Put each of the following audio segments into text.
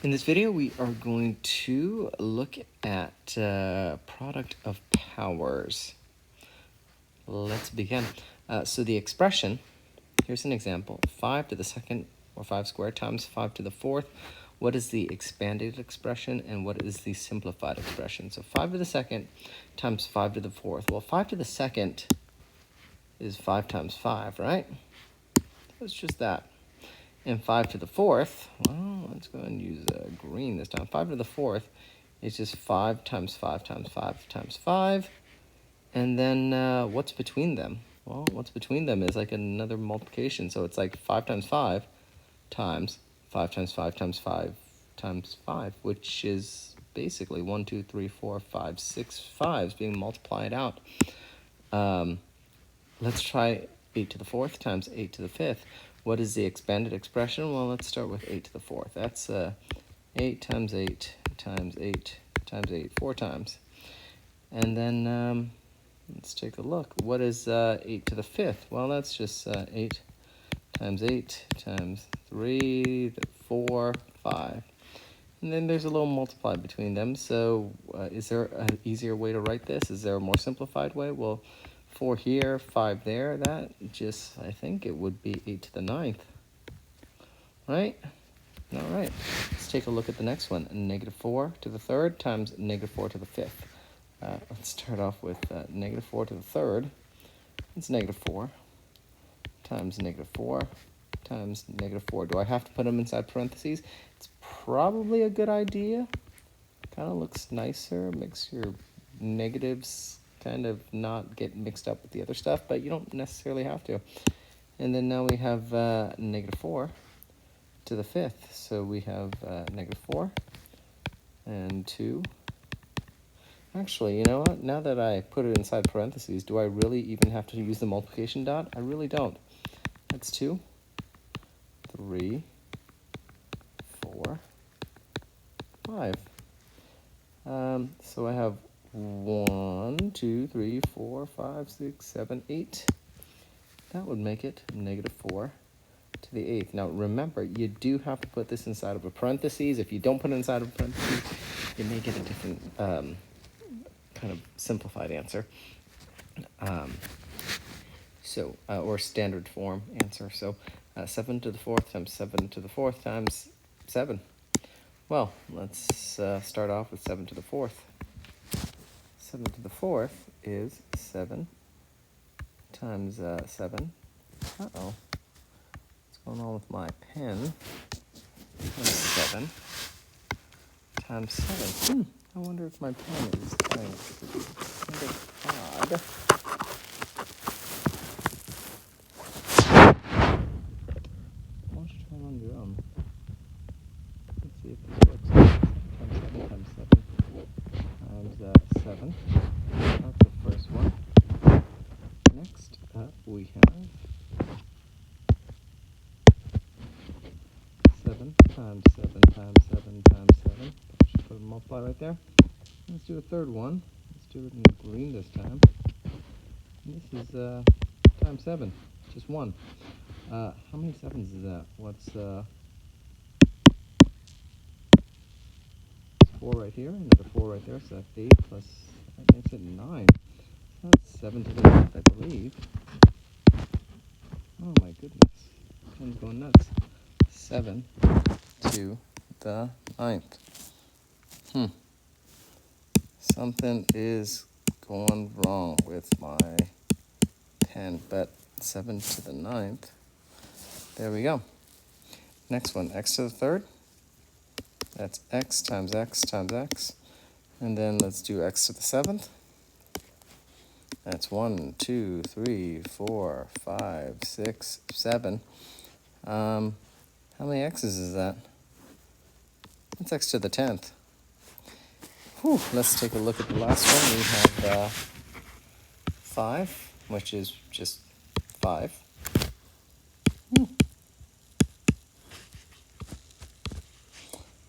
In this video, we are going to look at product of powers. Let's begin. So the expression, here's an example, 5 to the second, or 5 squared, times 5 to the fourth. What is the expanded expression, and what is the simplified expression? So 5 to the second times 5 to the fourth. Well, 5 to the second is 5 times 5, right? It's just that. And 5 to the fourth, well, let's go and use green this time. 5 to the fourth is just 5 times 5 times 5 times 5. And then what's between them? Well, what's between them is like another multiplication. So it's like 5 times 5 times 5 times 5 times 5 times 5, which is basically 1, 2, 3, 4, 5, 6 fives being multiplied out. Let's try 8 to the fourth times 8 to the fifth. What is the expanded expression? Well, let's start with 8 to the fourth. That's 8 times 8 times 8 times 8, 4 times. And then let's take a look. What is 8 to the fifth? Well, that's just 8 times 8 times 3, 4, 5. And then there's a little multiply between them. So is there an easier way to write this? Is there a more simplified way? Well, 4 here, 5 there. That just, I think it would be 8 to the ninth. Right? All right. Let's take a look at the next one. Negative 4 to the third times negative 4 to the fifth. Let's start off with negative 4 to the third. It's negative 4 times negative 4 times negative 4. Do I have to put them inside parentheses? It's probably a good idea. Kind of looks nicer, makes your negatives kind of not get mixed up with the other stuff, but you don't necessarily have to. And then now we have negative 4 to the fifth. So we have negative 4 and 2. Actually, you know what? Now that I put it inside parentheses, do I really even have to use the multiplication dot? I really don't. That's 2, 3, 4, 5. So I have 1, 2, 3, 4, 5, 6, 7, 8. That would make it negative 4 to the eighth. Now remember, you do have to put this inside of a parentheses. If you don't put it inside of a parentheses, you may get a different kind of simplified answer. Or standard form answer. So 7 to the fourth times 7 to the fourth times 7. Well, let's start off with 7 to the fourth. 7 to the fourth is 7 times 7. Uh-oh. What's going on with my pen? 7 times 7. I wonder if my pen is kind of odd. Why don't you try it on your own? Let's see if this works. 7 times 7 times 7. That's the first one. Next up we have 7 times 7 times 7 times 7. Should put a multiply right there. Let's do a third one. Let's do it in green this time. And this is times 7, just 1. How many 7s is that? What's 4 right here, another 4 right there, so that's 8 plus, that makes it 9. So that's 7 to the 9th, I believe. Oh my goodness, pen's going nuts. 7 to the 9th. Something is going wrong with my pen, but 7 to the 9th. There we go. Next one, x to the third. That's x times x times x. And then let's do x to the 7th. That's 1, 2, 3, 4, 5, 6, 7. How many x's is that? That's x to the 10th. Whew, let's take a look at the last one. We have 5, which is just 5.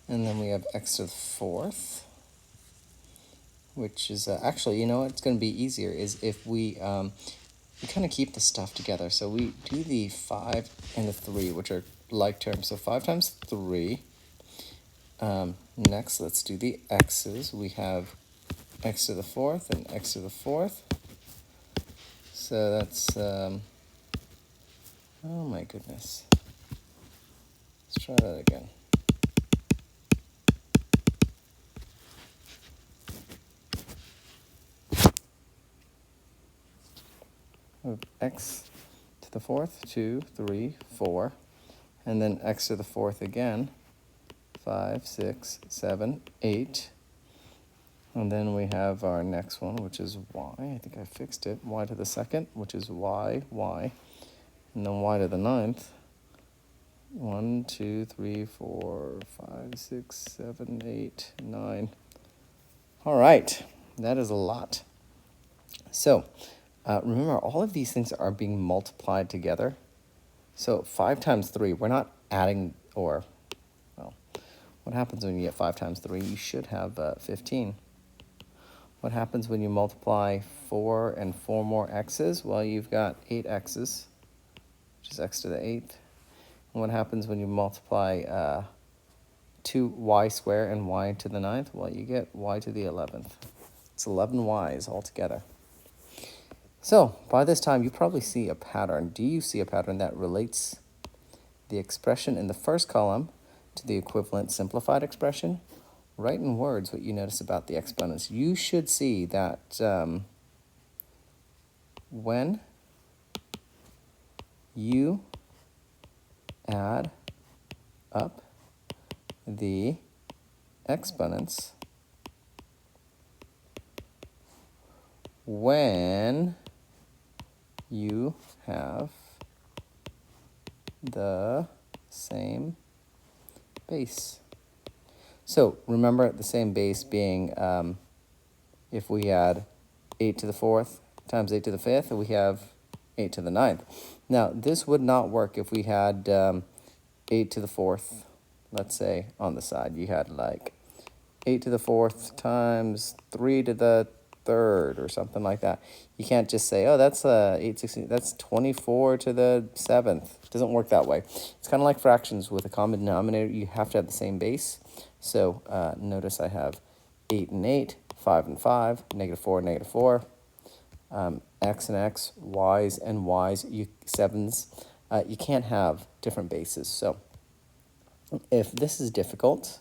And then we have x to the 4th, which is actually, you know what's going to be easier is if we kind of keep the stuff together. So we do the 5 and the 3, which are like terms. So 5 times 3 Next, let's do the x's. We have x to the fourth and x to the fourth. So that's, oh my goodness. Let's try that again. We have x to the fourth, 2, 3, 4. And then x to the fourth again, 5, 6, 7, 8. And then we have our next one, which is y. I think I fixed it. Y to the second, which is y, y. And then y to the ninth. 1, 2, 3, 4, 5, 6, 7, 8, 9. All right, that is a lot. So remember, all of these things are being multiplied together. So 5 times 3, we're not adding, or, well, what happens when you get 5 times 3? You should have 15. What happens when you multiply 4 and 4 more x's? Well, you've got 8 x's, which is x to the 8th. And what happens when you multiply 2y squared and y to the 9th? Well, you get y to the 11th. It's 11 y's altogether. So by this time, you probably see a pattern. Do you see a pattern that relates the expression in the first column to the equivalent simplified expression? Write in words what you notice about the exponents. You should see that when you add up the exponents, when you have the same base. So remember the same base being if we had 8 to the 4th times 8 to the 5th, we have 8 to the 9th. Now, this would not work if we had 8 to the 4th, let's say, on the side. You had like 8 to the 4th times 3 to the 3rd or something like that. You can't just say, oh, that's 8, 16, that's 24 to the 7th. It doesn't work that way. It's kind of like fractions with a common denominator. You have to have the same base. So notice I have 8 and 8, 5 and 5, -4 and -4, x and x, y's and y's, 7's. You can't have different bases. So if this is difficult,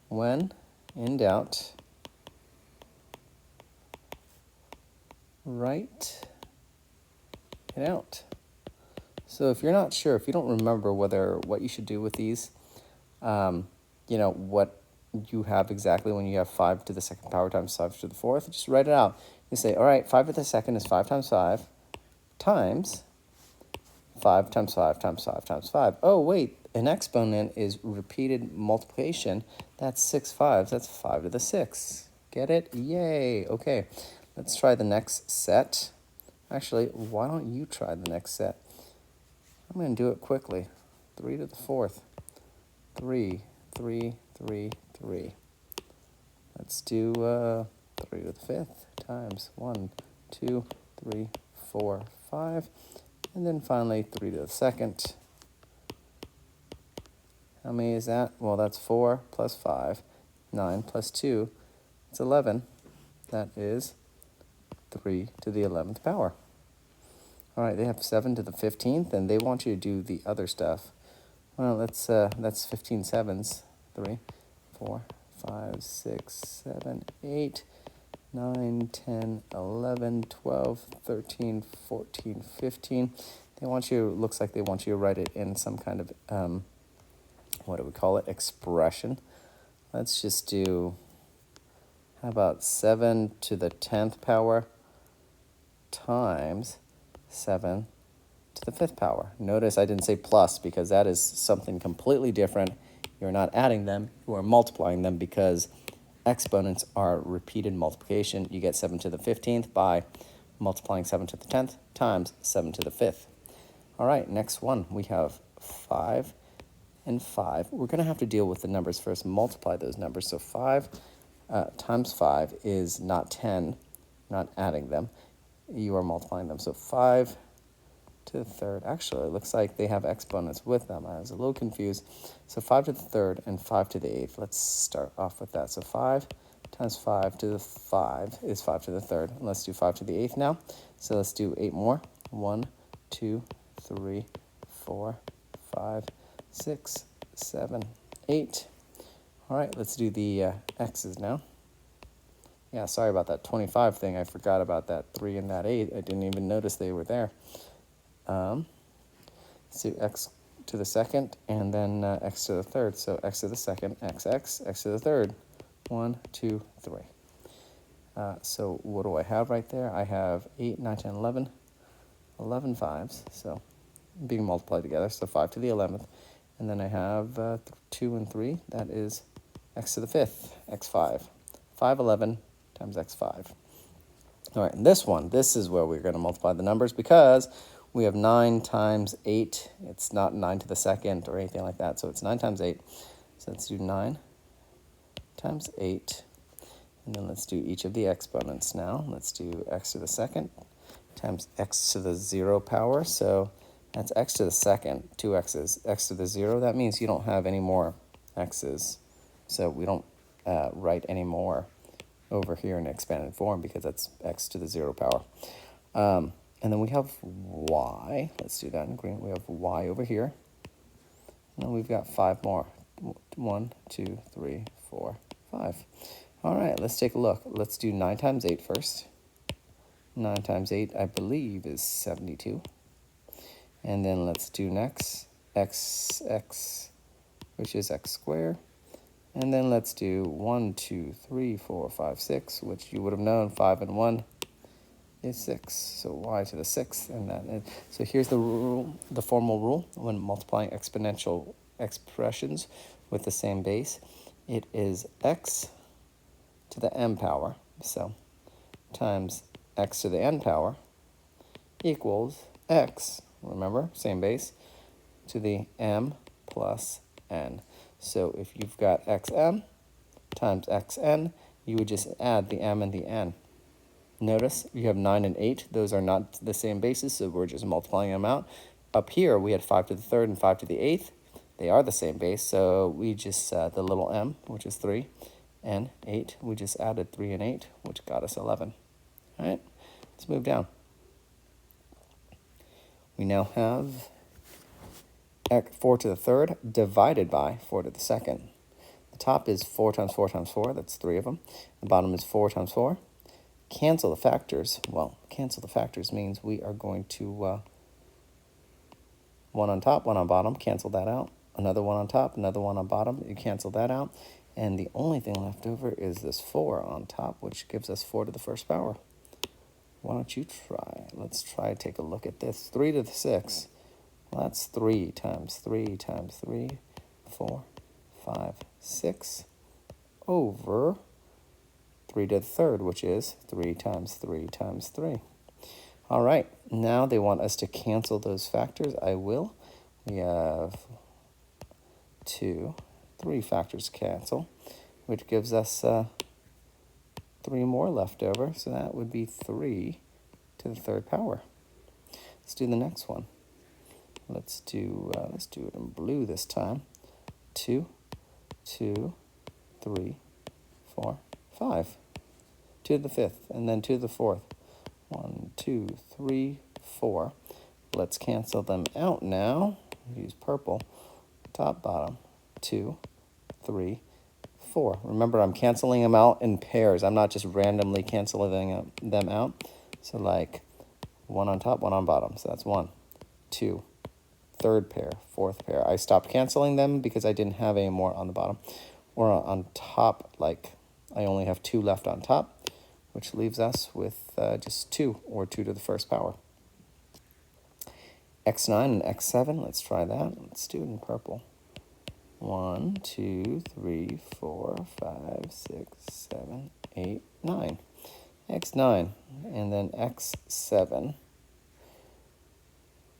when in doubt, write it out. So if you're not sure, if you don't remember what you should do with these, what you have exactly when you have 5 to the second power times 5 to the 4th, just write it out. You say, all right, 5 to the second is 5 times 5 times 5 times 5 times 5 times 5. Oh, wait, an exponent is repeated multiplication. That's 6 5s. That's 5 to the 6th. Get it? Yay. Okay, let's try the next set. Actually, why don't you try the next set? I'm going to do it quickly. 3 to the 4th. 3, 3, 3, 3. Let's do 3 to the 5th times 1, 2, 3, 4, 5. And then finally 3 to the 2nd. How many is that? Well, that's 4 plus 5, 9 plus 2. It's 11. That is 3 to the 11th power. All right, they have 7 to the 15th, and they want you to do the other stuff. Well, that's 15 sevens. 3, 4, 5, 6, 7, 8, 9, 10, 11, 12, 13, 14, 15. Looks like they want you to write it in some kind of, what do we call it, expression. Let's just do, how about 7 to the 10th power times 7 to the 5th power. Notice I didn't say plus because that is something completely different. You're not adding them, you are multiplying them because exponents are repeated multiplication. You get 7 to the 15th by multiplying 7 to the 10th times 7 to the 5th. All right, next one, we have 5 and 5. We're going to have to deal with the numbers first, multiply those numbers. So 5 times 5 is not 10, not adding them. You are multiplying them. So 5 to the third. Actually, it looks like they have exponents with them. I was a little confused. So 5 to the third and 5 to the eighth. Let's start off with that. So 5 times 5 to the 5 is 5 to the third. And let's do 5 to the eighth now. So let's do 8 more. 1, 2, 3, 4, 5, 6, 7, 8. All right, let's do the x's now. Yeah, sorry about that 25 thing. I forgot about that 3 and that 8. I didn't even notice they were there. Let's do x to the second and then x to the third. So x to the second, x to the third. 1, 2, 3. So what do I have right there? I have 8, 9, 10, 11. 11 fives, so being multiplied together. So 5 to the 11th. And then I have 2 and 3. That is x to the fifth, x5. 5, 11 times x5. All right, and this is where we're going to multiply the numbers because we have 9 times 8. It's not 9 to the second or anything like that, so it's 9 times 8. So let's do 9 times 8. And then let's do each of the exponents now. Let's do x to the second times x to the 0 power. So that's x to the second, 2 x's. X to the 0, that means you don't have any more x's. So we don't write any more over here in expanded form because that's x to the 0 power. And then we have y. Let's do that in green. We have y over here. And then we've got 5 more. 1, 2, 3, 4, 5. All right, let's take a look. Let's do 9 times 8 first. 9 times 8, I believe, is 72. And then let's do next x, which is x squared. And then let's do 1, 2, 3, 4, 5, 6, which you would have known 5 and 1 is 6. So y to the 6th. And that is, so here's the rule, the formal rule when multiplying exponential expressions with the same base. It is x to the m power, so times x to the n power equals x, remember, same base, to the m plus n. So if you've got xm times xn, you would just add the m and the n. Notice you have 9 and 8. Those are not the same bases, so we're just multiplying them out. Up here, we had 5 to the third and 5 to the eighth. They are the same base, so we just, the little m, which is 3, and 8, we just added 3 and 8, which got us 11. All right, let's move down. We now have 4 to the third divided by 4 to the second. The top is 4 times 4 times 4. That's 3 of them. The bottom is 4 times 4. Cancel the factors. Well, cancel the factors means we are going to 1 on top, 1 on bottom. Cancel that out. Another 1 on top, another 1 on bottom. You cancel that out. And the only thing left over is this 4 on top, which gives us 4 to the first power. Why don't you try? Let's try to take a look at this. 3 to the 6. Well, that's 3 times 3 times 3, 4, 5, 6, over 3 to the third, which is 3 times 3 times 3. All right, now they want us to cancel those factors. I will. We have 2, 3 factors cancel, which gives us 3 more left over. So that would be 3 to the third power. Let's do the next one. Let's do it in blue this time. 2, 2, 3, 4, 5. 2 to the fifth, and then 2 to the fourth. 1, 2, 3, 4. Let's cancel them out now. Use purple. Top, bottom. 2, 3, 4. Remember, I'm canceling them out in pairs. I'm not just randomly canceling them out. So like 1 on top, 1 on bottom. So that's 1, 2, third pair, fourth pair. I stopped canceling them because I didn't have any more on the bottom. Or on top, like I only have 2 left on top, which leaves us with just 2, or 2 to the first power. x9 and x7, let's try that. Let's do it in purple. 1, 2, 3, 4, 5, 6, 7, 8, 9. x9, and then x7.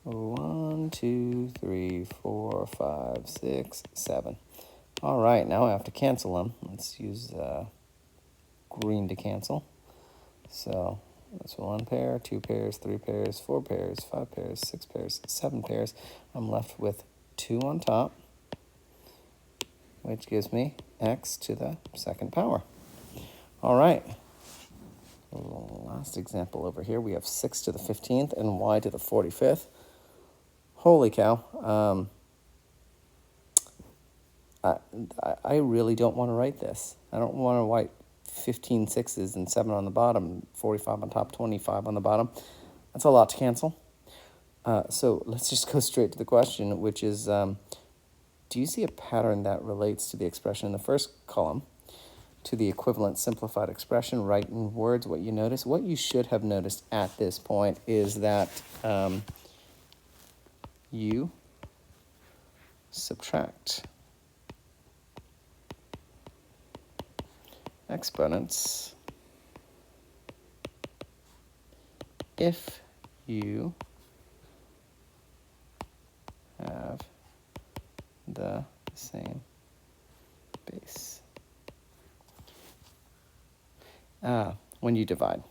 1, 2, 3, 4, 5, 6, 7. All right, now I have to cancel them. Let's use green to cancel. So That's 1 pair, 2 pairs, 3 pairs, 4 pairs, 5 pairs, 6 pairs, 7 pairs. I'm left with 2 on top, which gives me x to the second power. All right. Last example over here, we have 6 to the 15th and y to the 45th. Holy cow. I really don't want to write this. I don't want to write 15 sixes and 7 on the bottom, 45 on top, 25 on the bottom. That's a lot to cancel. So let's just go straight to the question, which is, do you see a pattern that relates to the expression in the first column to the equivalent simplified expression? Write in words what you notice. What you should have noticed at this point is that you subtract exponents if you have the same base. When you divide.